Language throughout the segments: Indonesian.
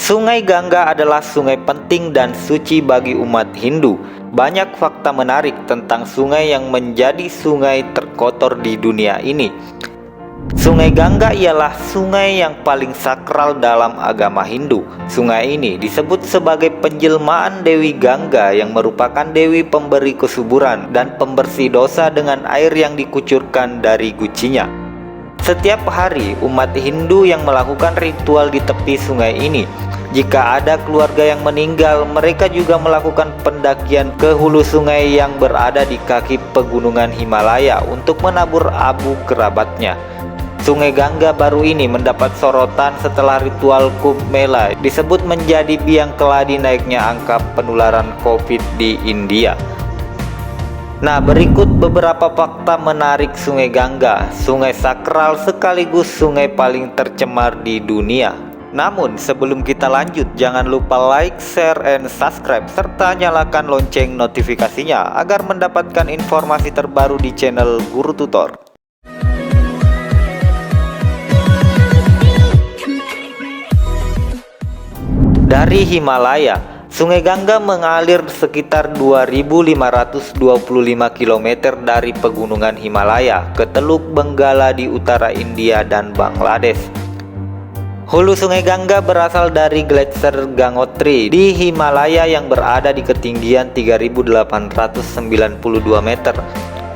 Sungai Gangga adalah sungai penting dan suci bagi umat Hindu. Banyak fakta menarik tentang sungai yang menjadi sungai terkotor di dunia ini. Sungai Gangga ialah sungai yang paling sakral dalam agama Hindu. Sungai ini disebut sebagai penjelmaan Dewi Gangga yang merupakan dewi pemberi kesuburan dan pembersih dosa dengan air yang dikucurkan dari gucinya. Setiap hari umat Hindu yang melakukan ritual di tepi sungai ini. Jika ada keluarga yang meninggal, mereka juga melakukan pendakian ke hulu sungai yang berada di kaki pegunungan Himalaya untuk menabur abu kerabatnya. Sungai Gangga baru ini mendapat sorotan setelah ritual Kumbh Mela disebut menjadi biang keladi naiknya angka penularan COVID di India. Nah, berikut beberapa fakta menarik Sungai Gangga, sungai sakral sekaligus sungai paling tercemar di dunia. Namun, sebelum kita lanjut, jangan lupa like, share, and subscribe, serta nyalakan lonceng notifikasinya agar mendapatkan informasi terbaru di channel Guru Tutor. Dari Himalaya, Sungai Gangga mengalir sekitar 2.525 km dari pegunungan Himalaya ke Teluk Benggala di utara India dan Bangladesh. Hulu Sungai Gangga berasal dari gletser Gangotri di Himalaya yang berada di ketinggian 3.892 meter.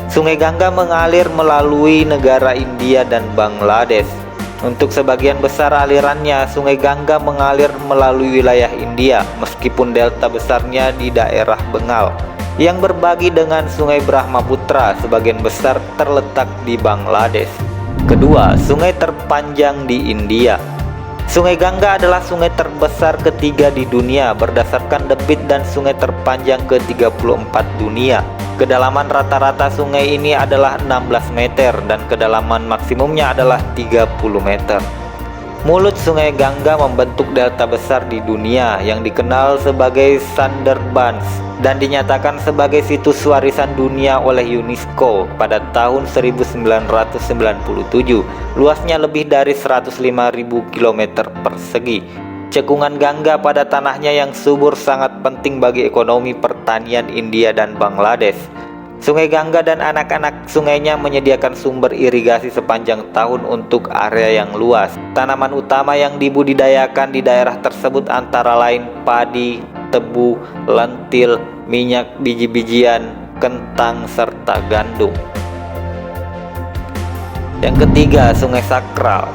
Sungai Gangga mengalir melalui negara India dan Bangladesh. Untuk sebagian besar alirannya, Sungai Gangga mengalir melalui wilayah India, meskipun delta besarnya di daerah Bengal, yang berbagi dengan Sungai Brahmaputra sebagian besar terletak di Bangladesh. Kedua, sungai terpanjang di India. Sungai Gangga adalah sungai terbesar ketiga di dunia berdasarkan debit dan sungai terpanjang ke-34 dunia. Kedalaman rata-rata sungai ini adalah 16 meter dan kedalaman maksimumnya adalah 30 meter. Mulut Sungai Gangga membentuk delta besar di dunia yang dikenal sebagai Sundarbans dan dinyatakan sebagai situs warisan dunia oleh UNESCO pada tahun 1997. Luasnya lebih dari 105.000 km persegi. Cekungan Gangga pada tanahnya yang subur sangat penting bagi ekonomi pertanian India dan Bangladesh. Sungai Gangga dan anak-anak sungainya menyediakan sumber irigasi sepanjang tahun untuk area yang luas. Tanaman utama yang dibudidayakan di daerah tersebut antara lain padi, tebu, lentil, minyak biji-bijian, kentang, serta gandum. Yang ketiga, sungai sakral.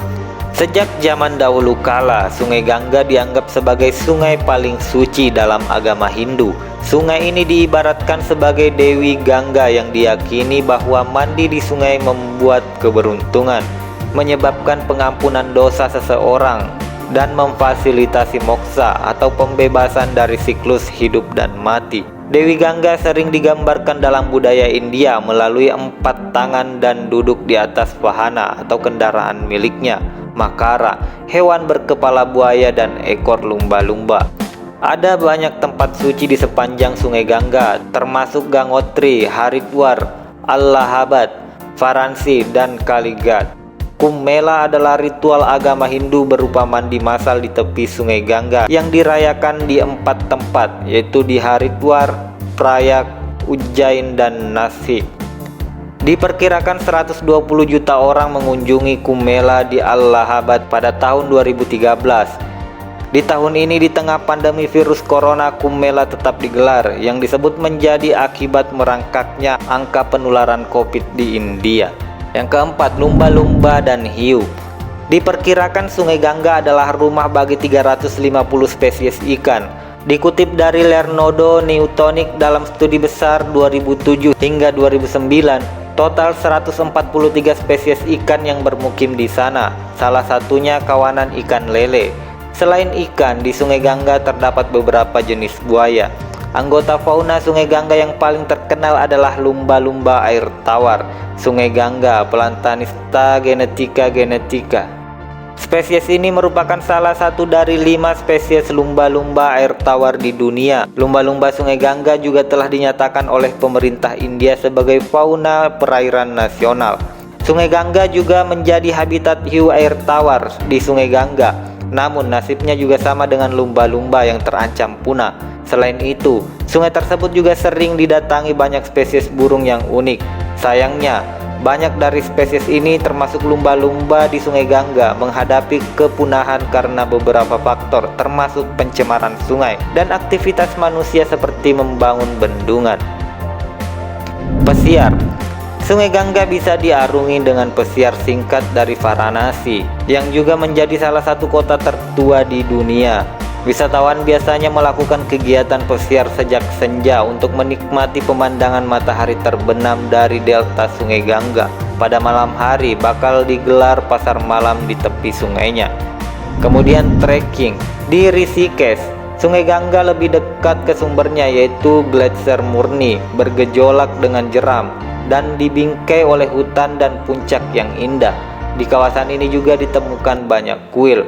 Sejak zaman dahulu kala, Sungai Gangga dianggap sebagai sungai paling suci dalam agama Hindu. Sungai ini diibaratkan sebagai Dewi Gangga yang diyakini bahwa mandi di sungai membuat keberuntungan, menyebabkan pengampunan dosa seseorang, dan memfasilitasi moksa atau pembebasan dari siklus hidup dan mati. Dewi Gangga sering digambarkan dalam budaya India melalui 4 tangan dan duduk di atas wahana atau kendaraan miliknya, makara, hewan berkepala buaya, dan ekor lumba-lumba. Ada banyak tempat suci di sepanjang Sungai Gangga, termasuk Gangotri, Haridwar, Allahabad, Varanasi, dan Kalighat. Kumbh Mela adalah ritual agama Hindu berupa mandi massal di tepi Sungai Gangga yang dirayakan di 4 tempat, yaitu di Haridwar, Prayag, Ujjain, dan Nashik. Diperkirakan 120 juta orang mengunjungi Kumbh Mela di Allahabad pada tahun 2013. Di tahun ini, di tengah pandemi virus corona, Kumbh Mela tetap digelar, yang disebut menjadi akibat merangkaknya angka penularan COVID di India. Yang keempat, lumba-lumba dan hiu. Diperkirakan Sungai Gangga adalah rumah bagi 350 spesies ikan. Dikutip dari Leonardo Newtonic dalam studi besar 2007 hingga 2009, total 143 spesies ikan yang bermukim di sana, salah satunya kawanan ikan lele. Selain ikan, di Sungai Gangga terdapat beberapa jenis buaya. Anggota fauna Sungai Gangga yang paling terkenal adalah lumba-lumba air tawar. Sungai Gangga Plantanista genetica. Spesies ini merupakan salah satu dari 5 spesies lumba-lumba air tawar di dunia. Lumba-lumba Sungai Gangga juga telah dinyatakan oleh pemerintah India sebagai fauna perairan nasional. Sungai Gangga juga menjadi habitat hiu air tawar di Sungai Gangga. Namun nasibnya juga sama dengan lumba-lumba yang terancam punah. Selain itu, sungai tersebut juga sering didatangi banyak spesies burung yang unik. Sayangnya, banyak dari spesies ini termasuk lumba-lumba di Sungai Gangga menghadapi kepunahan karena beberapa faktor termasuk pencemaran sungai dan aktivitas manusia seperti membangun bendungan. Pesiar. Sungai Gangga bisa diarungi dengan pesiar singkat dari Varanasi yang juga menjadi salah satu kota tertua di dunia. Wisatawan biasanya melakukan kegiatan pesiar sejak senja untuk menikmati pemandangan matahari terbenam dari delta Sungai Gangga. Pada malam hari bakal digelar pasar malam di tepi sungainya. Kemudian trekking di Rishikesh. Sungai Gangga lebih dekat ke sumbernya yaitu gletser murni, bergejolak dengan jeram dan dibingkai oleh hutan dan puncak yang indah. Di kawasan ini juga ditemukan banyak kuil.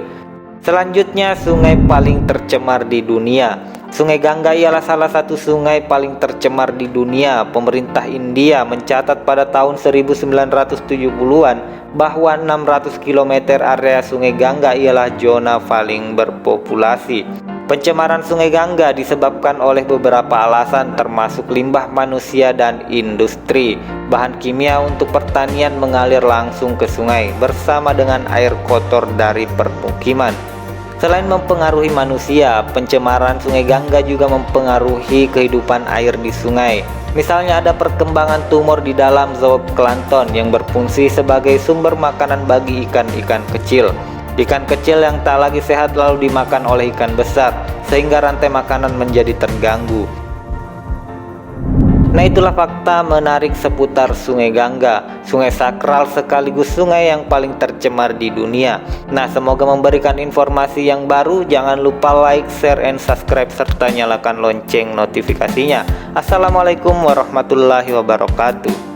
Selanjutnya, sungai paling tercemar di dunia. Sungai Gangga ialah salah satu sungai paling tercemar di dunia. Pemerintah India mencatat pada tahun 1970-an bahwa 600 km area Sungai Gangga ialah zona paling berpopulasi. Pencemaran Sungai Gangga disebabkan oleh beberapa alasan termasuk limbah manusia dan industri. Bahan kimia untuk pertanian mengalir langsung ke sungai bersama dengan air kotor dari permukiman. Selain mempengaruhi manusia, pencemaran Sungai Gangga juga mempengaruhi kehidupan air di sungai. Misalnya ada perkembangan tumor di dalam zooplankton yang berfungsi sebagai sumber makanan bagi ikan-ikan kecil. Ikan kecil yang tak lagi sehat lalu dimakan oleh ikan besar, sehingga rantai makanan menjadi terganggu. Nah, itulah fakta menarik seputar Sungai Gangga, sungai sakral sekaligus sungai yang paling tercemar di dunia. Nah, semoga memberikan informasi yang baru. Jangan lupa like, share, and subscribe serta nyalakan lonceng notifikasinya. Assalamualaikum warahmatullahi wabarakatuh.